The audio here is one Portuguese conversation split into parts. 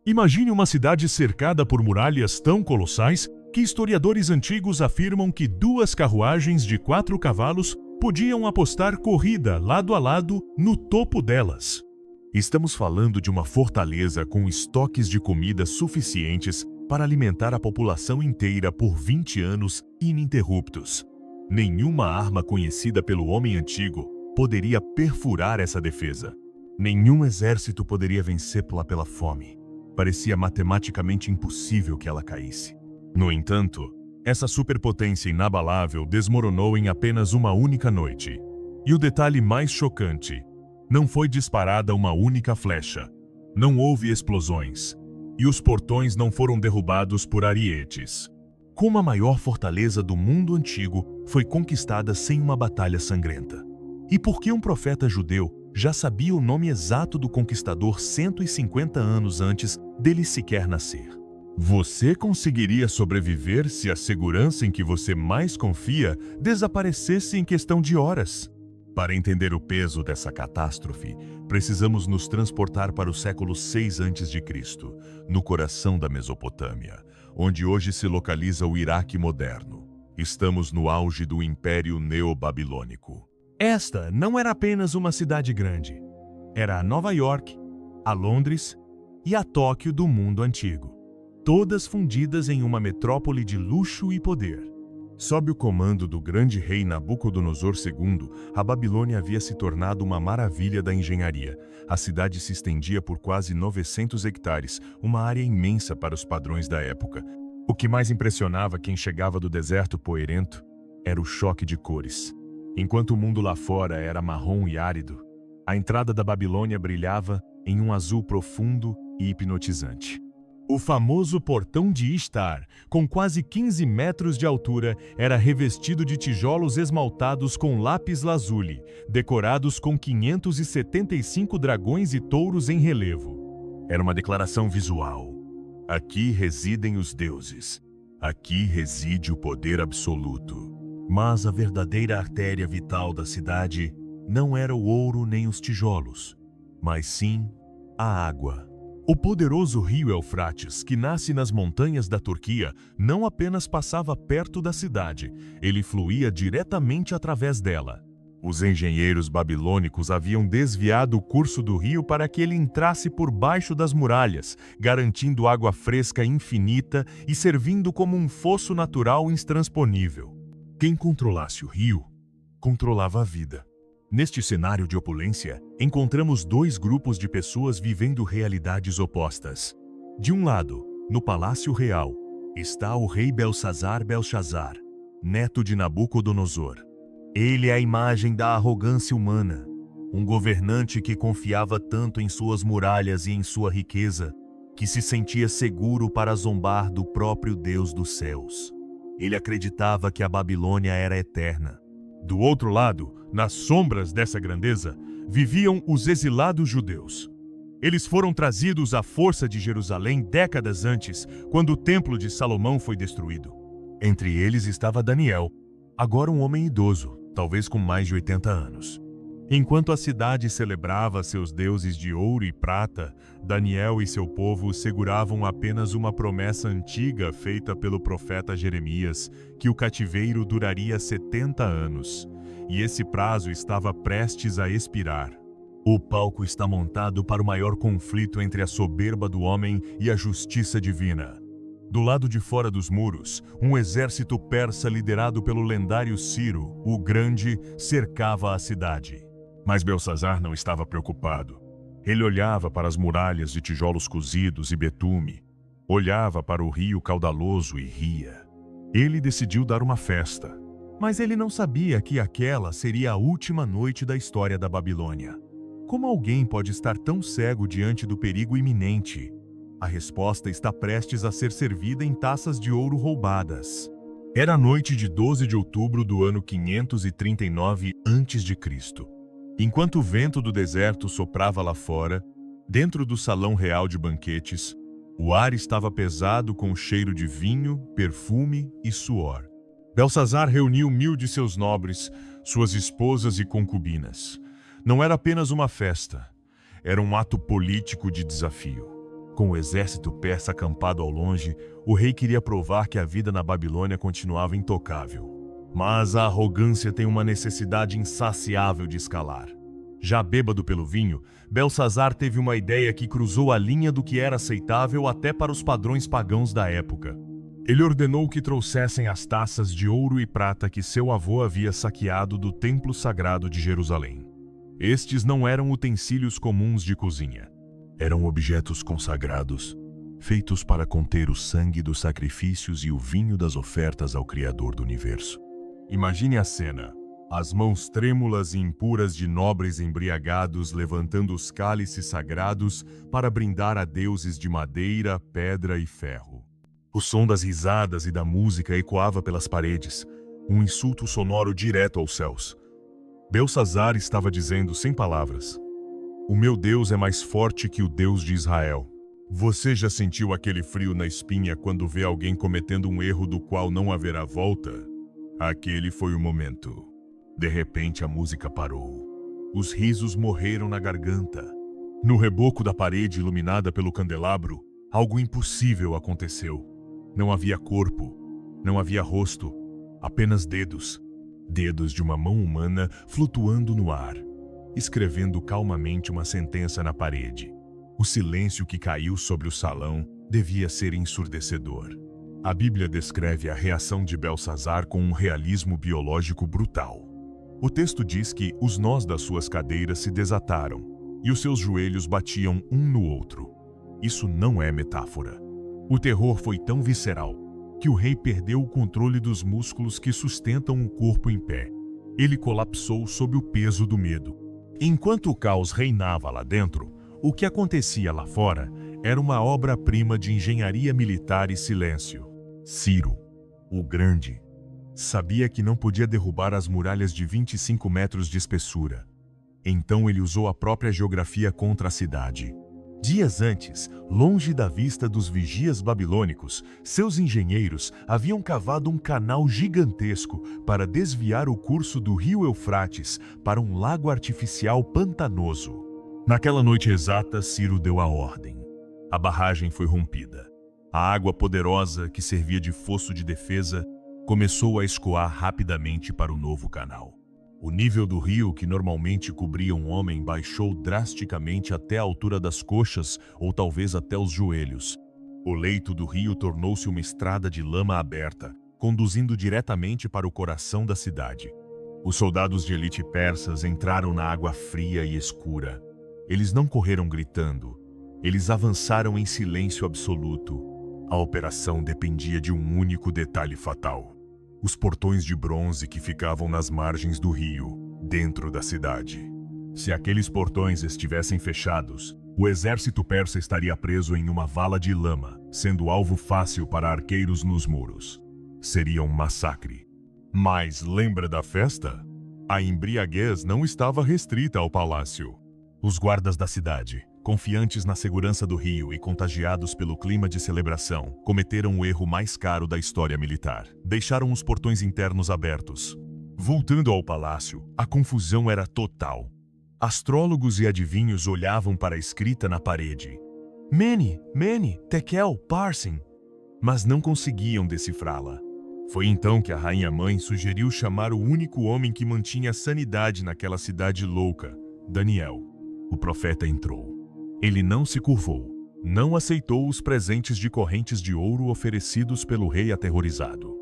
Imagine uma cidade cercada por muralhas tão colossais que historiadores antigos afirmam que duas carruagens de 4 cavalos podiam apostar corrida lado a lado no topo delas. Estamos falando de uma fortaleza com estoques de comida suficientes para alimentar a população inteira por 20 anos ininterruptos. Nenhuma arma conhecida pelo homem antigo poderia perfurar essa defesa. Nenhum exército poderia vencê-la pela fome. Parecia matematicamente impossível que ela caísse. No entanto, essa superpotência inabalável desmoronou em apenas uma única noite. E o detalhe mais chocante: não foi disparada uma única flecha. Não houve explosões. E os portões não foram derrubados por arietes. Como a maior fortaleza do mundo antigo foi conquistada sem uma batalha sangrenta? E por que um profeta judeu já sabia o nome exato do conquistador 150 anos antes dele sequer nascer? Você conseguiria sobreviver se a segurança em que você mais confia desaparecesse em questão de horas? Para entender o peso dessa catástrofe, precisamos nos transportar para o século 6 a.C., no coração da Mesopotâmia, onde hoje se localiza o Iraque moderno. Estamos no auge do Império Neobabilônico. Esta não era apenas uma cidade grande. Era a Nova York, a Londres e a Tóquio do mundo antigo. Todas fundidas em uma metrópole de luxo e poder. Sob o comando do grande rei Nabucodonosor II, a Babilônia havia se tornado uma maravilha da engenharia. A cidade se estendia por quase 900 hectares, uma área imensa para os padrões da época. O que mais impressionava quem chegava do deserto poeirento era o choque de cores. Enquanto o mundo lá fora era marrom e árido, a entrada da Babilônia brilhava em um azul profundo e hipnotizante. O famoso portão de Ishtar, com quase 15 metros de altura, era revestido de tijolos esmaltados com lápis-lazuli, decorados com 575 dragões e touros em relevo. Era uma declaração visual. Aqui residem os deuses. Aqui reside o poder absoluto. Mas a verdadeira artéria vital da cidade não era o ouro nem os tijolos, mas sim a água. O poderoso rio Eufrates, que nasce nas montanhas da Turquia, não apenas passava perto da cidade, ele fluía diretamente através dela. Os engenheiros babilônicos haviam desviado o curso do rio para que ele entrasse por baixo das muralhas, garantindo água fresca infinita e servindo como um fosso natural intransponível. Quem controlasse o rio, controlava a vida. Neste cenário de opulência, encontramos dois grupos de pessoas vivendo realidades opostas. De um lado, no Palácio Real, está o rei Belsazar, neto de Nabucodonosor. Ele é a imagem da arrogância humana, um governante que confiava tanto em suas muralhas e em sua riqueza, que se sentia seguro para zombar do próprio Deus dos céus. Ele acreditava que a Babilônia era eterna. Do outro lado, nas sombras dessa grandeza, viviam os exilados judeus. Eles foram trazidos à força de Jerusalém décadas antes, quando o Templo de Salomão foi destruído. Entre eles estava Daniel, agora um homem idoso, talvez com mais de 80 anos. Enquanto a cidade celebrava seus deuses de ouro e prata, Daniel e seu povo seguravam apenas uma promessa antiga feita pelo profeta Jeremias, que o cativeiro duraria 70 anos. E esse prazo estava prestes a expirar. O palco está montado para o maior conflito entre a soberba do homem e a justiça divina. Do lado de fora dos muros, um exército persa liderado pelo lendário Ciro, o Grande, cercava a cidade. Mas Belsazar não estava preocupado. Ele olhava para as muralhas de tijolos cozidos e betume. Olhava para o rio caudaloso e ria. Ele decidiu dar uma festa. Mas ele não sabia que aquela seria a última noite da história da Babilônia. Como alguém pode estar tão cego diante do perigo iminente? A resposta está prestes a ser servida em taças de ouro roubadas. Era a noite de 12 de outubro do ano 539 a.C. Enquanto o vento do deserto soprava lá fora, dentro do salão real de banquetes, o ar estava pesado com o cheiro de vinho, perfume e suor. Belsazar reuniu 1000 de seus nobres, suas esposas e concubinas. Não era apenas uma festa, era um ato político de desafio. Com o exército persa acampado ao longe, o rei queria provar que a vida na Babilônia continuava intocável. Mas a arrogância tem uma necessidade insaciável de escalar. Já bêbado pelo vinho, Belsazar teve uma ideia que cruzou a linha do que era aceitável até para os padrões pagãos da época. Ele ordenou que trouxessem as taças de ouro e prata que seu avô havia saqueado do templo sagrado de Jerusalém. Estes não eram utensílios comuns de cozinha. Eram objetos consagrados, feitos para conter o sangue dos sacrifícios e o vinho das ofertas ao Criador do Universo. Imagine a cena. As mãos trêmulas e impuras de nobres embriagados levantando os cálices sagrados para brindar a deuses de madeira, pedra e ferro. O som das risadas e da música ecoava pelas paredes, um insulto sonoro direto aos céus. Belsazar estava dizendo sem palavras: "O meu Deus é mais forte que o Deus de Israel." Você já sentiu aquele frio na espinha quando vê alguém cometendo um erro do qual não haverá volta? Aquele foi o momento. De repente a música parou. Os risos morreram na garganta. No reboco da parede iluminada pelo candelabro, algo impossível aconteceu. Não havia corpo, não havia rosto, apenas dedos. Dedos de uma mão humana flutuando no ar, escrevendo calmamente uma sentença na parede. O silêncio que caiu sobre o salão devia ser ensurdecedor. A Bíblia descreve a reação de Belsazar com um realismo biológico brutal. O texto diz que os nós das suas cadeiras se desataram e os seus joelhos batiam um no outro. Isso não é metáfora. O terror foi tão visceral que o rei perdeu o controle dos músculos que sustentam o corpo em pé. Ele colapsou sob o peso do medo. Enquanto o caos reinava lá dentro, o que acontecia lá fora era uma obra-prima de engenharia militar e silêncio. Ciro, o Grande, sabia que não podia derrubar as muralhas de 25 metros de espessura. Então ele usou a própria geografia contra a cidade. Dias antes, longe da vista dos vigias babilônicos, seus engenheiros haviam cavado um canal gigantesco para desviar o curso do rio Eufrates para um lago artificial pantanoso. Naquela noite exata, Ciro deu a ordem. A barragem foi rompida. A água poderosa, que servia de fosso de defesa, começou a escoar rapidamente para o novo canal. O nível do rio, que normalmente cobria um homem, baixou drasticamente até a altura das coxas ou talvez até os joelhos. O leito do rio tornou-se uma estrada de lama aberta, conduzindo diretamente para o coração da cidade. Os soldados de elite persas entraram na água fria e escura. Eles não correram gritando. Eles avançaram em silêncio absoluto. A operação dependia de um único detalhe fatal: os portões de bronze que ficavam nas margens do rio, dentro da cidade. Se aqueles portões estivessem fechados, o exército persa estaria preso em uma vala de lama, sendo alvo fácil para arqueiros nos muros. Seria um massacre. Mas lembra da festa? A embriaguez não estava restrita ao palácio. Os guardas da cidade, confiantes na segurança do rio e contagiados pelo clima de celebração, cometeram o erro mais caro da história militar. Deixaram os portões internos abertos. Voltando ao palácio, a confusão era total. Astrólogos e adivinhos olhavam para a escrita na parede: Mene, Tekel, Parsin, mas não conseguiam decifrá-la. Foi então que a rainha-mãe sugeriu chamar o único homem que mantinha a sanidade naquela cidade louca, Daniel. O profeta entrou. Ele não se curvou, não aceitou os presentes de correntes de ouro oferecidos pelo rei aterrorizado.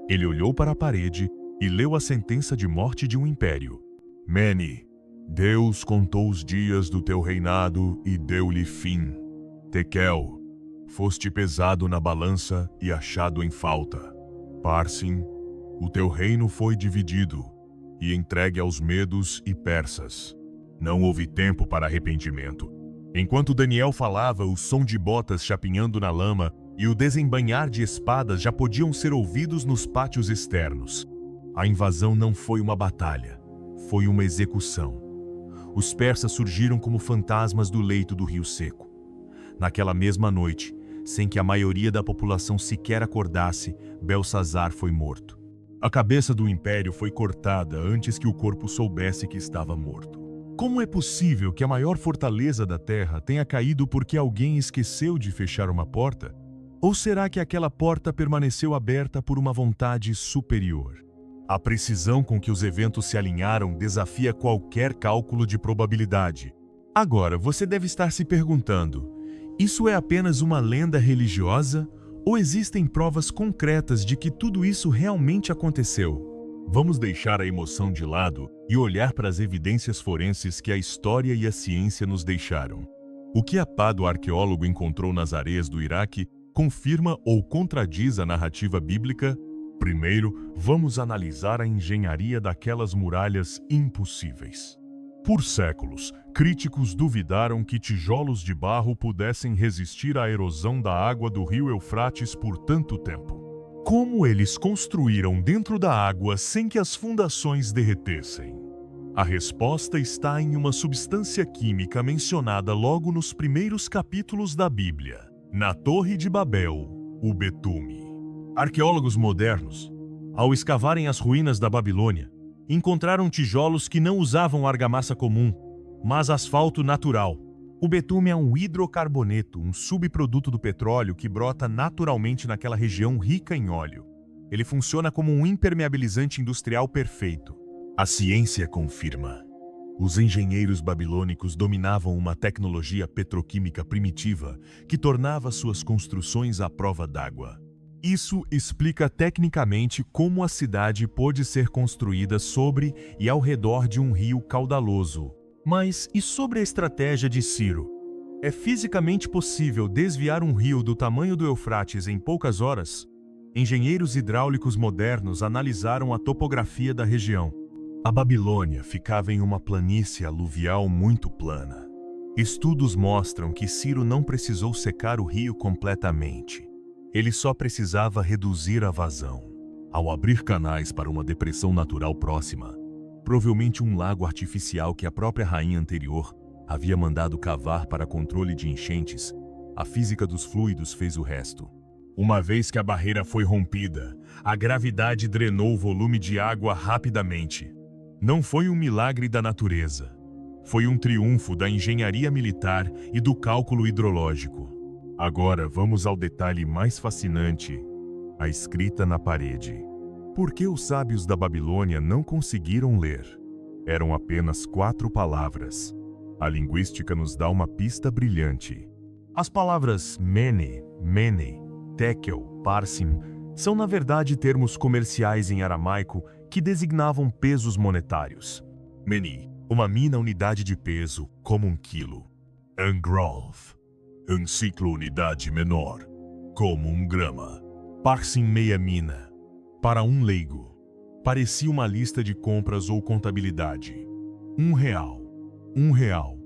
Ele olhou para a parede e leu a sentença de morte de um império. Mene, Deus contou os dias do teu reinado e deu-lhe fim. Tekel, foste pesado na balança e achado em falta. Parsim, o teu reino foi dividido e entregue aos medos e persas. Não houve tempo para arrependimento. Enquanto Daniel falava, o som de botas chapinhando na lama e o desembainhar de espadas já podiam ser ouvidos nos pátios externos. A invasão não foi uma batalha, foi uma execução. Os persas surgiram como fantasmas do leito do rio seco. Naquela mesma noite, sem que a maioria da população sequer acordasse, Belsazar foi morto. A cabeça do império foi cortada antes que o corpo soubesse que estava morto. Como é possível que a maior fortaleza da Terra tenha caído porque alguém esqueceu de fechar uma porta? Ou será que aquela porta permaneceu aberta por uma vontade superior? A precisão com que os eventos se alinharam desafia qualquer cálculo de probabilidade. Agora, você deve estar se perguntando: isso é apenas uma lenda religiosa? Ou existem provas concretas de que tudo isso realmente aconteceu? Vamos deixar a emoção de lado e olhar para as evidências forenses que a história e a ciência nos deixaram. O que a pá do arqueólogo encontrou nas areias do Iraque confirma ou contradiz a narrativa bíblica? Primeiro, vamos analisar a engenharia daquelas muralhas impossíveis. Por séculos, críticos duvidaram que tijolos de barro pudessem resistir à erosão da água do rio Eufrates por tanto tempo. Como eles construíram dentro da água sem que as fundações derretessem? A resposta está em uma substância química mencionada logo nos primeiros capítulos da Bíblia, na Torre de Babel, o betume. Arqueólogos modernos, ao escavarem as ruínas da Babilônia, encontraram tijolos que não usavam argamassa comum, mas asfalto natural. O betume é um hidrocarboneto, um subproduto do petróleo que brota naturalmente naquela região rica em óleo. Ele funciona como um impermeabilizante industrial perfeito. A ciência confirma. Os engenheiros babilônicos dominavam uma tecnologia petroquímica primitiva que tornava suas construções à prova d'água. Isso explica tecnicamente como a cidade pôde ser construída sobre e ao redor de um rio caudaloso. Mas e sobre a estratégia de Ciro? É fisicamente possível desviar um rio do tamanho do Eufrates em poucas horas? Engenheiros hidráulicos modernos analisaram a topografia da região. A Babilônia ficava em uma planície aluvial muito plana. Estudos mostram que Ciro não precisou secar o rio completamente. Ele só precisava reduzir a vazão. Ao abrir canais para uma depressão natural próxima, provavelmente um lago artificial que a própria rainha anterior havia mandado cavar para controle de enchentes, a física dos fluidos fez o resto. Uma vez que a barreira foi rompida, a gravidade drenou o volume de água rapidamente. Não foi um milagre da natureza. Foi um triunfo da engenharia militar e do cálculo hidrológico. Agora vamos ao detalhe mais fascinante: a escrita na parede. Por que os sábios da Babilônia não conseguiram ler? Eram apenas 4 palavras. A linguística nos dá uma pista brilhante. As palavras mene, tekel, parsim são na verdade termos comerciais em aramaico que designavam pesos monetários. Meni, uma mina unidade de peso, como 1 quilo. Angrolf, um ciclo unidade menor, como 1 grama. Parsim meia mina. Para um leigo, parecia uma lista de compras ou contabilidade. R$1, R$1,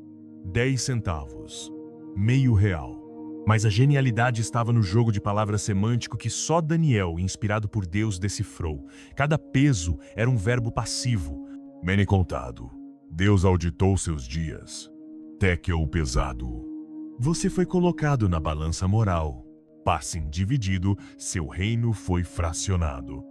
10 centavos, R$0,5. Mas a genialidade estava no jogo de palavras semântico que só Daniel, inspirado por Deus, decifrou. Cada peso era um verbo passivo. Mene contado. Deus auditou seus dias. Tekel pesado. Você foi colocado na balança moral. Parsim dividido, seu reino foi fracionado.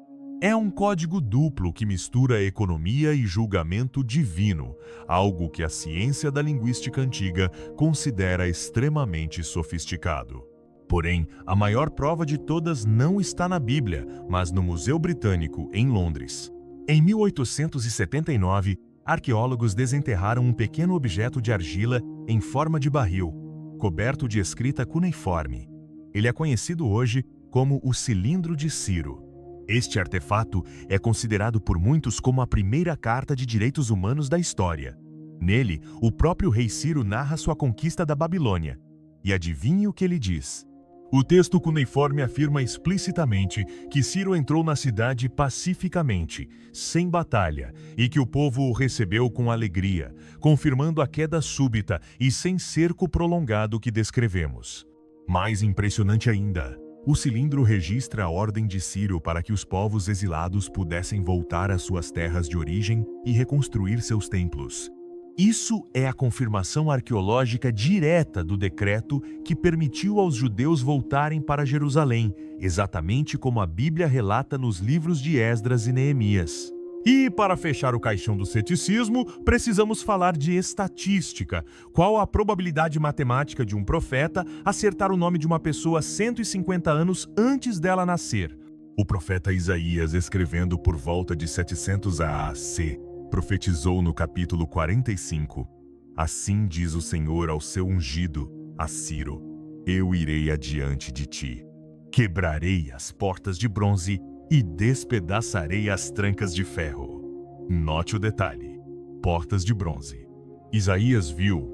É um código duplo que mistura economia e julgamento divino, algo que a ciência da linguística antiga considera extremamente sofisticado. Porém, a maior prova de todas não está na Bíblia, mas no Museu Britânico, em Londres. Em 1879, arqueólogos desenterraram um pequeno objeto de argila em forma de barril, coberto de escrita cuneiforme. Ele é conhecido hoje como o Cilindro de Ciro. Este artefato é considerado por muitos como a primeira carta de direitos humanos da história. Nele, o próprio rei Ciro narra sua conquista da Babilônia. E adivinhe o que ele diz? O texto cuneiforme afirma explicitamente que Ciro entrou na cidade pacificamente, sem batalha, e que o povo o recebeu com alegria, confirmando a queda súbita e sem cerco prolongado que descrevemos. Mais impressionante ainda, o cilindro registra a ordem de Ciro para que os povos exilados pudessem voltar às suas terras de origem e reconstruir seus templos. Isso é a confirmação arqueológica direta do decreto que permitiu aos judeus voltarem para Jerusalém, exatamente como a Bíblia relata nos livros de Esdras e Neemias. E para fechar o caixão do ceticismo, precisamos falar de estatística. Qual a probabilidade matemática de um profeta acertar o nome de uma pessoa 150 anos antes dela nascer? O profeta Isaías, escrevendo por volta de 700 a.C., profetizou no capítulo 45: Assim diz o Senhor ao seu ungido, a Ciro: Eu irei adiante de ti. Quebrarei as portas de bronze e despedaçarei as trancas de ferro. Note o detalhe: portas de bronze. Isaías viu,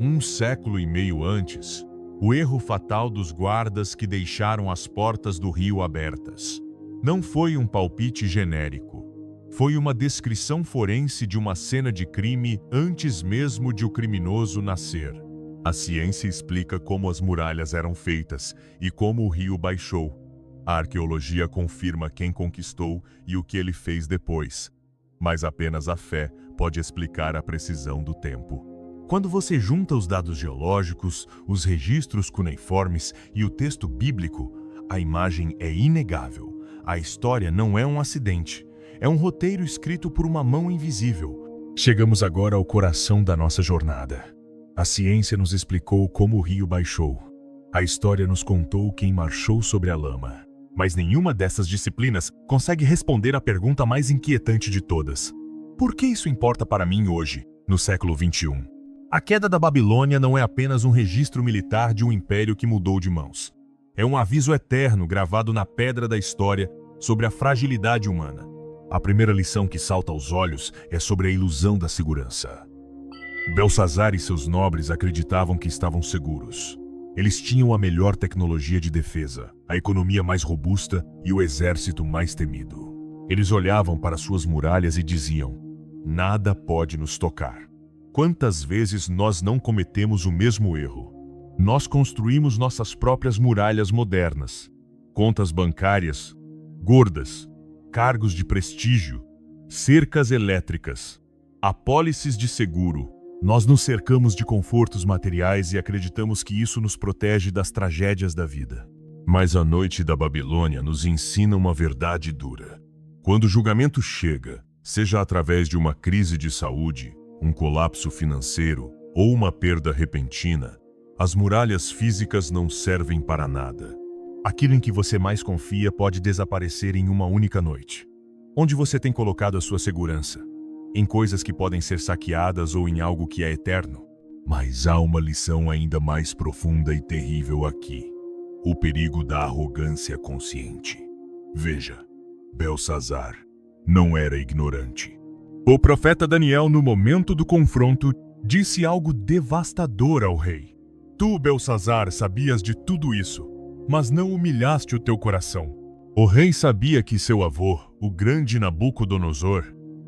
1,5 século antes, o erro fatal dos guardas que deixaram as portas do rio abertas. Não foi um palpite genérico. Foi uma descrição forense de uma cena de crime antes mesmo de o criminoso nascer. A ciência explica como as muralhas eram feitas e como o rio baixou. A arqueologia confirma quem conquistou e o que ele fez depois. Mas apenas a fé pode explicar a precisão do tempo. Quando você junta os dados geológicos, os registros cuneiformes e o texto bíblico, a imagem é inegável. A história não é um acidente. É um roteiro escrito por uma mão invisível. Chegamos agora ao coração da nossa jornada. A ciência nos explicou como o rio baixou. A história nos contou quem marchou sobre a lama. Mas nenhuma dessas disciplinas consegue responder à pergunta mais inquietante de todas. Por que isso importa para mim hoje, no século XXI? A queda da Babilônia não é apenas um registro militar de um império que mudou de mãos. É um aviso eterno gravado na pedra da história sobre a fragilidade humana. A primeira lição que salta aos olhos é sobre a ilusão da segurança. Belsazar e seus nobres acreditavam que estavam seguros. Eles tinham a melhor tecnologia de defesa, a economia mais robusta e o exército mais temido. Eles olhavam para suas muralhas e diziam: nada pode nos tocar. Quantas vezes nós não cometemos o mesmo erro? Nós construímos nossas próprias muralhas modernas, contas bancárias, gordas, cargos de prestígio, cercas elétricas, apólices de seguro. Nós nos cercamos de confortos materiais e acreditamos que isso nos protege das tragédias da vida. Mas a noite da Babilônia nos ensina uma verdade dura. Quando o julgamento chega, seja através de uma crise de saúde, um colapso financeiro ou uma perda repentina, as muralhas físicas não servem para nada. Aquilo em que você mais confia pode desaparecer em uma única noite. Onde você tem colocado a sua segurança? Em coisas que podem ser saqueadas ou em algo que é eterno? Mas há uma lição ainda mais profunda e terrível aqui: o perigo da arrogância consciente. Veja, Belsazar não era ignorante. O profeta Daniel, no momento do confronto, disse algo devastador ao rei. Tu, Belsazar, sabias de tudo isso, mas não humilhaste o teu coração. O rei sabia que seu avô, o grande Nabucodonosor,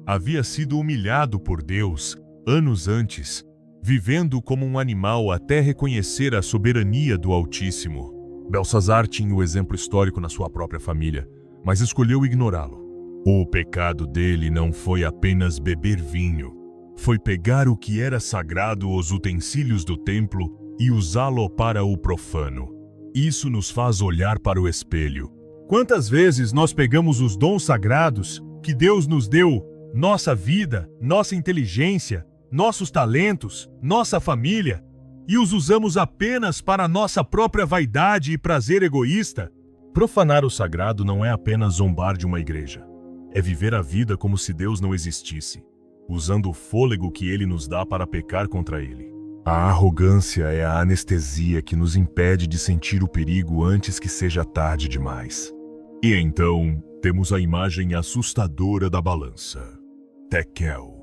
havia sido humilhado por Deus anos antes, vivendo como um animal até reconhecer a soberania do Altíssimo. Belsazar tinha o exemplo histórico na sua própria família, mas escolheu ignorá-lo. O pecado dele não foi apenas beber vinho, foi pegar o que era sagrado, os utensílios do templo, e usá-lo para o profano. Isso nos faz olhar para o espelho. Quantas vezes nós pegamos os dons sagrados que Deus nos deu, nossa vida, nossa inteligência, nossos talentos, nossa família, e os usamos apenas para a nossa própria vaidade e prazer egoísta? Profanar o sagrado não é apenas zombar de uma igreja. É viver a vida como se Deus não existisse, usando o fôlego que Ele nos dá para pecar contra Ele. A arrogância é a anestesia que nos impede de sentir o perigo antes que seja tarde demais. E então, temos a imagem assustadora da balança. Tekel.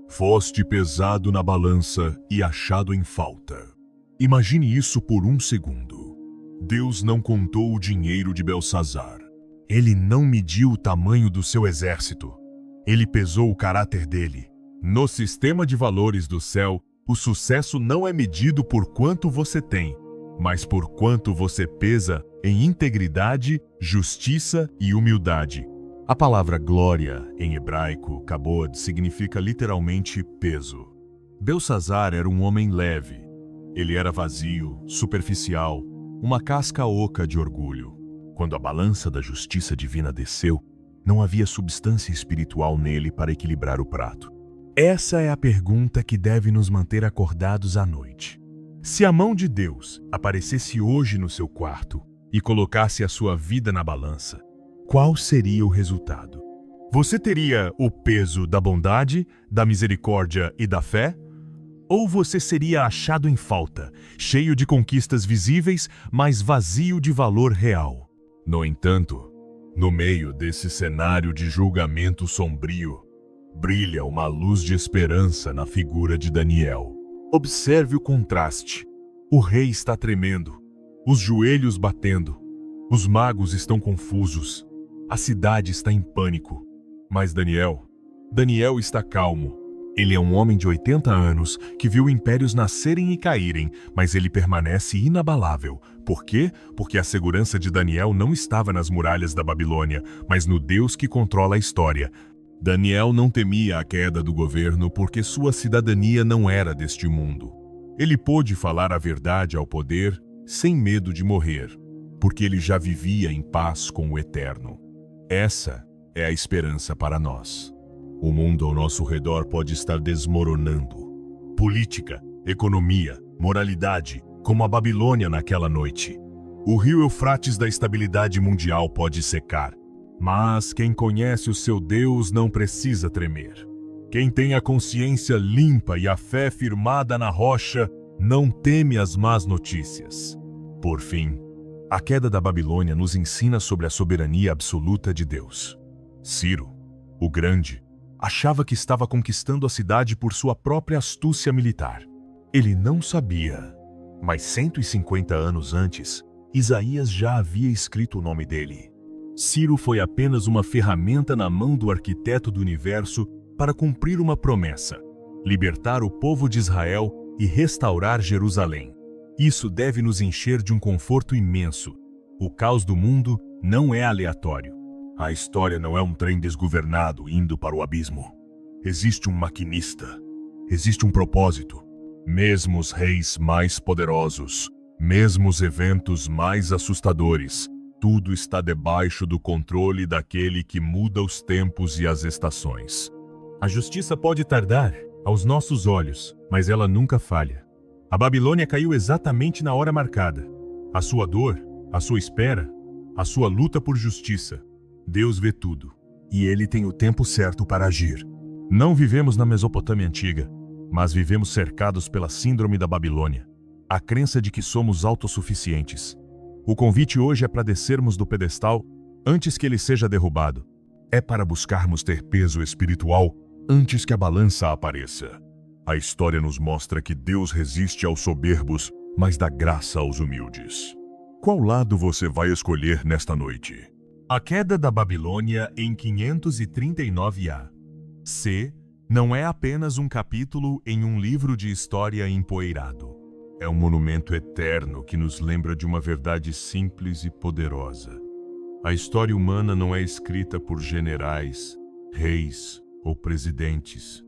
Foste pesado na balança e achado em falta. Imagine isso por um segundo. Deus não contou o dinheiro de Belsazar. Ele não mediu o tamanho do seu exército. Ele pesou o caráter dele. No sistema de valores do céu, o sucesso não é medido por quanto você tem, mas por quanto você pesa em integridade, justiça e humildade. A palavra glória, em hebraico, kabod, significa literalmente peso. Belsazar era um homem leve. Ele era vazio, superficial, uma casca oca de orgulho. Quando a balança da justiça divina desceu, Não havia substância espiritual nele para equilibrar o prato. Essa é a pergunta que deve nos manter acordados à noite. Se a mão de Deus aparecesse hoje no seu quarto e colocasse a sua vida na balança, qual seria o resultado? Você teria o peso da bondade, da misericórdia e da fé? Ou você seria achado em falta, cheio de conquistas visíveis, mas vazio de valor real? No entanto, no meio desse cenário de julgamento sombrio, brilha uma luz de esperança na figura de Daniel. Observe o contraste. O rei está tremendo, os joelhos batendo, os magos estão confusos, a cidade está em pânico. Mas Daniel está calmo. Ele é um homem de 80 anos que viu impérios nascerem e caírem, mas ele permanece inabalável. Por quê? Porque a segurança de Daniel não estava nas muralhas da Babilônia, mas no Deus que controla a história. Daniel não temia a queda do governo porque sua cidadania não era deste mundo. Ele pôde falar a verdade ao poder sem medo de morrer, porque ele já vivia em paz com o Eterno. Essa é a esperança para nós. O mundo ao nosso redor pode estar desmoronando. Política, economia, moralidade, como a Babilônia naquela noite. O rio Eufrates da estabilidade mundial pode secar. Mas quem conhece o seu Deus não precisa tremer. Quem tem a consciência limpa e a fé firmada na rocha não teme as más notícias. Por fim, a queda da Babilônia nos ensina sobre a soberania absoluta de Deus. Ciro, o Grande, achava que estava conquistando a cidade por sua própria astúcia militar. Ele não sabia, mas 150 anos antes, Isaías já havia escrito o nome dele. Ciro foi apenas uma ferramenta na mão do arquiteto do universo para cumprir uma promessa: libertar o povo de Israel e restaurar Jerusalém. Isso deve nos encher de um conforto imenso. O caos do mundo não é aleatório. A história não é um trem desgovernado indo para o abismo. Existe um maquinista. Existe um propósito. Mesmo os reis mais poderosos, mesmo os eventos mais assustadores, tudo está debaixo do controle daquele que muda os tempos e as estações. A justiça pode tardar aos nossos olhos, mas ela nunca falha. A Babilônia caiu exatamente na hora marcada. A sua dor, a sua espera, a sua luta por justiça. Deus vê tudo, e Ele tem o tempo certo para agir. Não vivemos na Mesopotâmia antiga, mas vivemos cercados pela síndrome da Babilônia, a crença de que somos autossuficientes. O convite hoje é para descermos do pedestal antes que ele seja derrubado. É para buscarmos ter peso espiritual antes que a balança apareça. A história nos mostra que Deus resiste aos soberbos, mas dá graça aos humildes. Qual lado você vai escolher nesta noite? A queda da Babilônia em 539 A.C. não é apenas um capítulo em um livro de história empoeirado. É um monumento eterno que nos lembra de uma verdade simples e poderosa. A história humana não é escrita por generais, reis ou presidentes.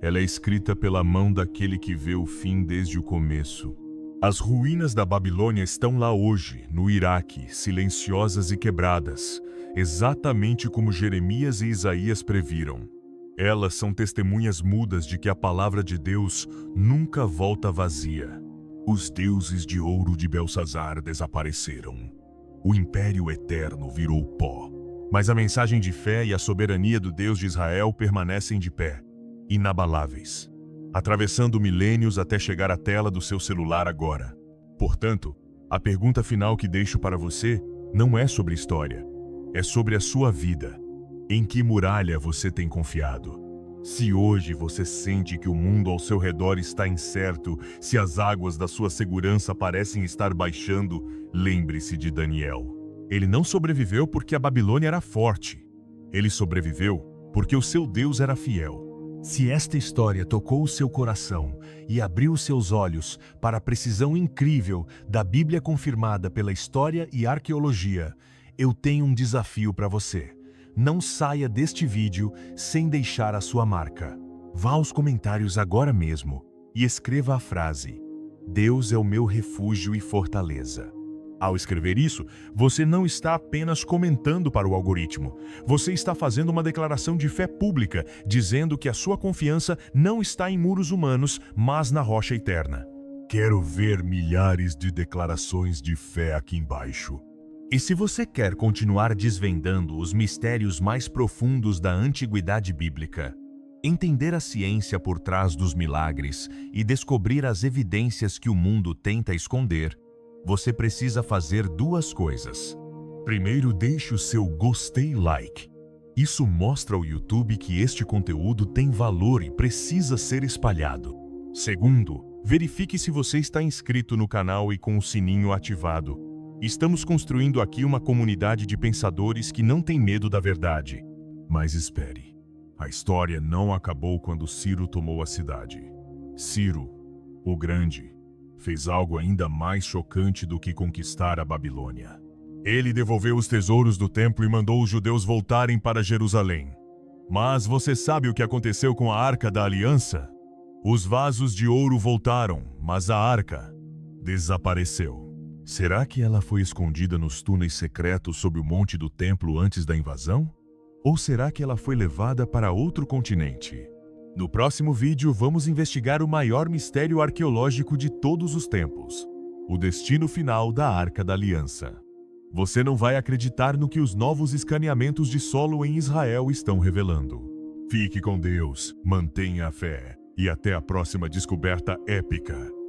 Ela é escrita pela mão daquele que vê o fim desde o começo. As ruínas da Babilônia estão lá hoje, no Iraque, silenciosas e quebradas, exatamente como Jeremias e Isaías previram. Elas são testemunhas mudas de que a palavra de Deus nunca volta vazia. Os deuses de ouro de Belsazar desapareceram. O império eterno virou pó. Mas a mensagem de fé e a soberania do Deus de Israel permanecem de pé, inabaláveis, atravessando milênios até chegar à tela do seu celular agora. Portanto, a pergunta final que deixo para você não é sobre história, é sobre a sua vida. Em que muralha você tem confiado? Se hoje você sente que o mundo ao seu redor está incerto, se as águas da sua segurança parecem estar baixando, lembre-se de Daniel. Ele não sobreviveu porque a Babilônia era forte. Ele sobreviveu porque o seu Deus era fiel. Se esta história tocou o seu coração e abriu os seus olhos para a precisão incrível da Bíblia confirmada pela história e arqueologia, eu tenho um desafio para você. Não saia deste vídeo sem deixar a sua marca. Vá aos comentários agora mesmo e escreva a frase: Deus é o meu refúgio e fortaleza. Ao escrever isso, você não está apenas comentando para o algoritmo. Você está fazendo uma declaração de fé pública, dizendo que a sua confiança não está em muros humanos, mas na rocha eterna. Quero ver milhares de declarações de fé aqui embaixo. E se você quer continuar desvendando os mistérios mais profundos da antiguidade bíblica, entender a ciência por trás dos milagres e descobrir as evidências que o mundo tenta esconder, você precisa fazer duas coisas. Primeiro, deixe o seu gostei like. Isso mostra ao YouTube que este conteúdo tem valor e precisa ser espalhado. Segundo, verifique se você está inscrito no canal e com o sininho ativado. Estamos construindo aqui uma comunidade de pensadores que não tem medo da verdade. Mas espere, a história não acabou quando Ciro tomou a cidade. Ciro, o Grande, fez algo ainda mais chocante do que conquistar a Babilônia. Ele devolveu os tesouros do templo e mandou os judeus voltarem para Jerusalém. Mas você sabe o que aconteceu com a Arca da Aliança? Os vasos de ouro voltaram, mas a arca desapareceu. Será que ela foi escondida nos túneis secretos sob o monte do templo antes da invasão? Ou será que ela foi levada para outro continente? No próximo vídeo, vamos investigar o maior mistério arqueológico de todos os tempos: o destino final da Arca da Aliança. Você não vai acreditar no que os novos escaneamentos de solo em Israel estão revelando. Fique com Deus, mantenha a fé e até a próxima descoberta épica.